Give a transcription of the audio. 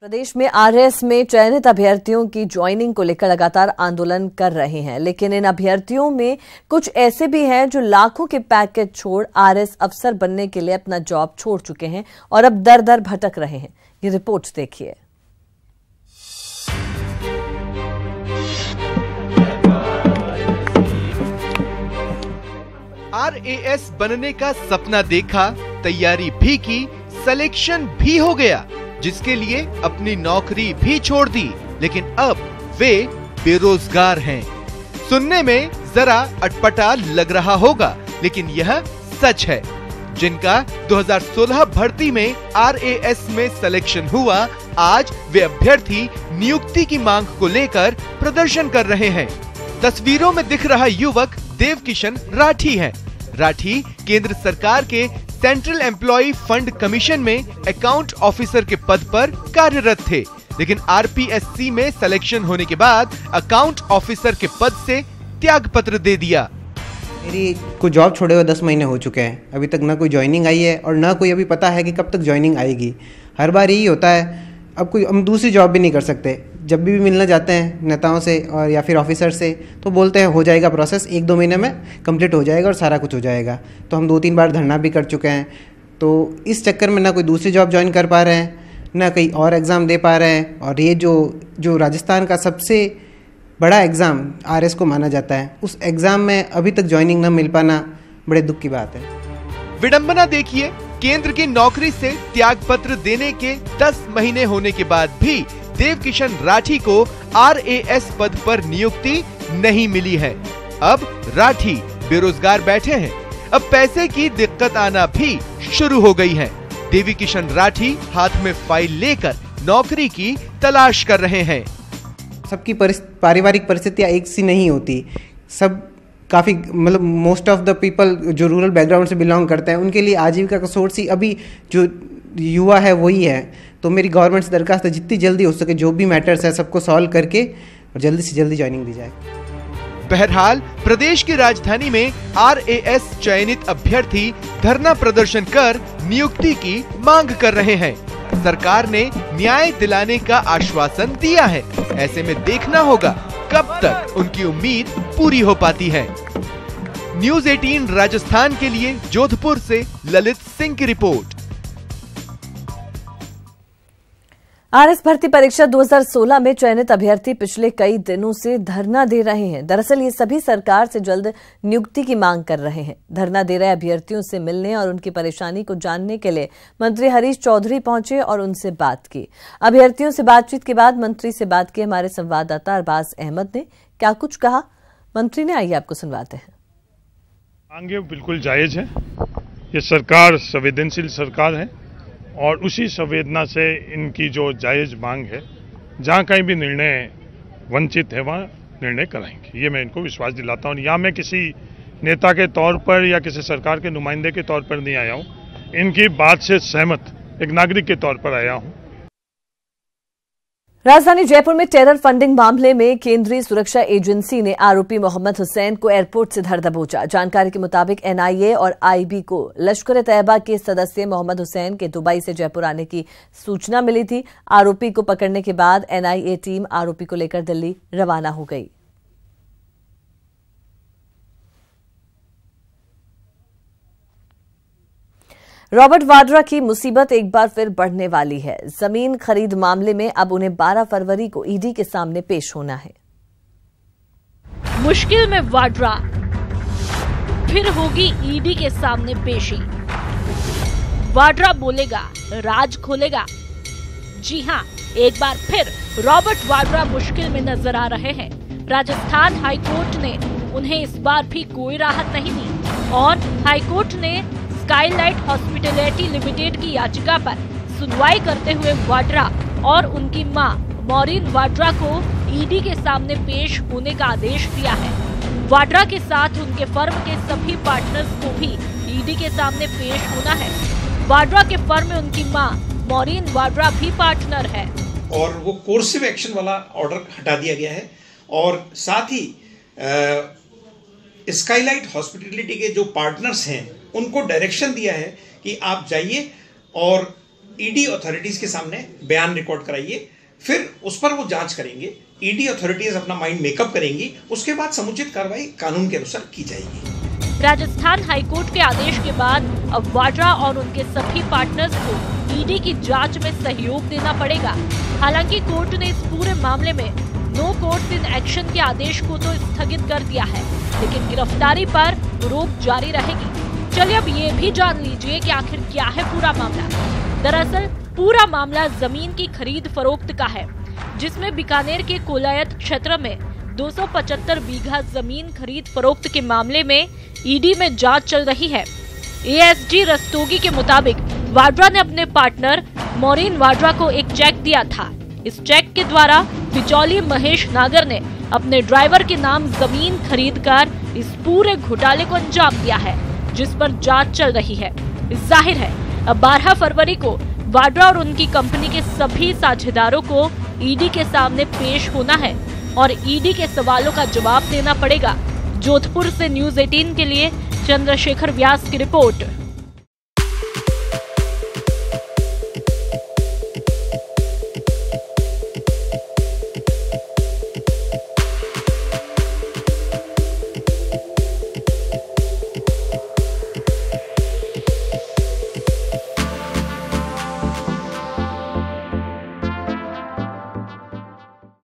प्रदेश में आरएएस में चयनित अभ्यर्थियों की ज्वाइनिंग को लेकर लगातार आंदोलन कर रहे हैं, लेकिन इन अभ्यर्थियों में कुछ ऐसे भी हैं जो लाखों के पैकेज छोड़ आरएएस अफसर बनने के लिए अपना जॉब छोड़ चुके हैं और अब दर दर भटक रहे हैं। ये रिपोर्ट देखिए। आरएएस बनने का सपना देखा, तैयारी भी की, सिलेक्शन भी हो गया, जिसके लिए अपनी नौकरी भी छोड़ दी, लेकिन अब वे बेरोजगार हैं। सुनने में जरा अटपटा लग रहा होगा, लेकिन यह सच है। जिनका 2016 भर्ती में आरएएस में सिलेक्शन हुआ, आज वे अभ्यर्थी नियुक्ति की मांग को लेकर प्रदर्शन कर रहे हैं। तस्वीरों में दिख रहा युवक देवकिशन राठी है। राठी केंद्र सरकार के सेंट्रल एम्प्लॉय फंड कमीशन में अकाउंट ऑफिसर के पद पर कार्यरत थे, लेकिन आरपीएससी में सिलेक्शन होने के बाद अकाउंट ऑफिसर के पद से त्याग पत्र दे दिया। मेरी को जॉब छोड़े हुए 10 महीने हो चुके हैं, अभी तक ना कोई ज्वाइनिंग आई है और ना कोई अभी पता है कि कब तक ज्वाइनिंग आएगी। हर बार यही होता है, अब कोई हम दूसरी जॉब भी नहीं कर सकते। जब भी मिलना जाते हैं नेताओं से और या फिर ऑफिसर से, तो बोलते हैं हो जाएगा प्रोसेस, 1-2 महीने में कंप्लीट हो जाएगा और सारा कुछ हो जाएगा। तो हम 2-3 बार धरना भी कर चुके हैं। तो इस चक्कर में ना कोई दूसरी जॉब ज्वाइन कर पा रहे हैं, ना कहीं और एग्ज़ाम दे पा रहे हैं। और ये जो राजस्थान का सबसे बड़ा एग्ज़ाम आरएएस को माना जाता है, उस एग्ज़ाम में अभी तक ज्वाइनिंग न मिल पाना बड़े दुख की बात है। विडंबना देखिए, केंद्र की नौकरी से त्याग पत्र देने के 10 महीने होने के बाद भी देवकिशन राठी को आरएएस पद पर नियुक्ति नहीं मिली है। अब राठी बेरोजगार बैठे हैं। अब पैसे की दिक्कत आना भी शुरू हो गई है। देवकिशन राठी हाथ में फाइल लेकर नौकरी की तलाश कर रहे हैं। सबकी पारिवारिक परिस्थितियां एक सी नहीं होती। सब काफ़ी मतलब मोस्ट ऑफ द पीपल जो रूरल बैकग्राउंड से बिलोंग करते हैं, उनके लिए आजीविका का सोर्स ही अभी जो युवा है वही है। तो मेरी गवर्नमेंट से दरखास्त है, जितनी जल्दी हो सके जो भी मैटर्स है सबको सॉल्व करके और जल्दी से जल्दी ज्वाइनिंग दी जाए। बहरहाल प्रदेश की राजधानी में आरएएस चयनित अभ्यर्थी धरना प्रदर्शन कर नियुक्ति की मांग कर रहे हैं। सरकार ने न्याय दिलाने का आश्वासन दिया है। ऐसे में देखना होगा कब तक उनकी उम्मीद पूरी हो पाती है। न्यूज़ 18 राजस्थान के लिए जोधपुर से ललित सिंह की रिपोर्ट। आरएएस भर्ती परीक्षा 2016 में चयनित अभ्यर्थी पिछले कई दिनों से धरना दे रहे हैं। दरअसल ये सभी सरकार से जल्द नियुक्ति की मांग कर रहे हैं। धरना दे रहे अभ्यर्थियों से मिलने और उनकी परेशानी को जानने के लिए मंत्री हरीश चौधरी पहुंचे और उनसे बात की। अभ्यर्थियों से बातचीत के बाद मंत्री से बात की हमारे संवाददाता अरबाज अहमद ने क्या कुछ कहा मंत्री ने, आइए आपको सुनवाते हैं। मांगे बिल्कुल जायज है। ये सरकार संवेदनशील सरकार है और उसी संवेदना से इनकी जो जायज मांग है, जहाँ कहीं भी निर्णय वंचित है वहाँ निर्णय कराएंगे, ये मैं इनको विश्वास दिलाता हूँ। यहाँ मैं किसी नेता के तौर पर या किसी सरकार के नुमाइंदे के तौर पर नहीं आया हूँ, इनकी बात से सहमत एक नागरिक के तौर पर आया हूँ। राजधानी जयपुर में टेरर फंडिंग मामले में केंद्रीय सुरक्षा एजेंसी ने आरोपी मोहम्मद हुसैन को एयरपोर्ट से धर दबोचा। जानकारी के मुताबिक एनआईए और आईबी को लश्कर-ए-तैयबा के सदस्य मोहम्मद हुसैन के दुबई से जयपुर आने की सूचना मिली थी। आरोपी को पकड़ने के बाद एनआईए टीम आरोपी को लेकर दिल्ली रवाना हो गई। रॉबर्ट वाड्रा की मुसीबत एक बार फिर बढ़ने वाली है। जमीन खरीद मामले में अब उन्हें 12 फरवरी को ईडी के सामने पेश होना है। मुश्किल में वाड्रा, फिर होगी ईडी के सामने पेशी। वाड्रा बोलेगा, राज खोलेगा। जी हां, एक बार फिर रॉबर्ट वाड्रा मुश्किल में नजर आ रहे हैं। राजस्थान हाईकोर्ट ने उन्हें इस बार भी कोई राहत नहीं दी और हाईकोर्ट ने स्काईलाइट हॉस्पिटैलिटी लिमिटेड की याचिका पर सुनवाई करते हुए वाड्रा और उनकी मां मॉरीन वाड्रा को ईडी के सामने पेश होने का आदेश दिया है। वाड्रा के साथ उनके फर्म के सभी पार्टनर्स को भी ईडी के सामने पेश होना है। वाड्रा के फर्म में उनकी मां मॉरीन वाड्रा भी पार्टनर है। और वो कोर्सिव एक्शन वाला ऑर्डर हटा दिया गया है और साथ ही स्काईलाइट हॉस्पिटैलिटी के जो पार्टनर्स हैं उनको डायरेक्शन दिया है कि आप जाइए और ईडी अथॉरिटीज के सामने बयान रिकॉर्ड कराइए, फिर उस पर वो जांच करेंगे, ईडी अथॉरिटीज अपना माइंड मेकअप करेंगी, उसके बाद समुचित कार्रवाई कानून के अनुसार की जाएगी। राजस्थान हाईकोर्ट के आदेश के बाद अब वाड्रा और उनके सभी पार्टनर्स को ईडी की जांच में सहयोग देना पड़ेगा। हालांकि कोर्ट ने इस पूरे मामले में नो कोर्ट इन एक्शन के आदेश को तो स्थगित कर दिया है, लेकिन गिरफ्तारी पर रोक जारी रहेगी। चलिए अब ये भी जान लीजिए कि आखिर क्या है पूरा मामला। दरअसल पूरा मामला जमीन की खरीद फरोख्त का है, जिसमें बीकानेर के कोलायत क्षेत्र में 275 बीघा जमीन खरीद फरोख्त के मामले में ईडी में जांच चल रही है। एएसजी रस्तोगी के मुताबिक वाड्रा ने अपने पार्टनर मॉरीन वाड्रा को एक चेक दिया था। इस चेक के द्वारा बिचौलिए महेश नागर ने अपने ड्राइवर के नाम जमीन खरीदकर इस पूरे घोटाले को अंजाम दिया है, जिस पर जांच चल रही है। जाहिर है अब 12 फरवरी को वाड्रा और उनकी कंपनी के सभी साझेदारों को ईडी के सामने पेश होना है और ईडी के सवालों का जवाब देना पड़ेगा। जोधपुर से न्यूज़ 18 के लिए चंद्रशेखर व्यास की रिपोर्ट।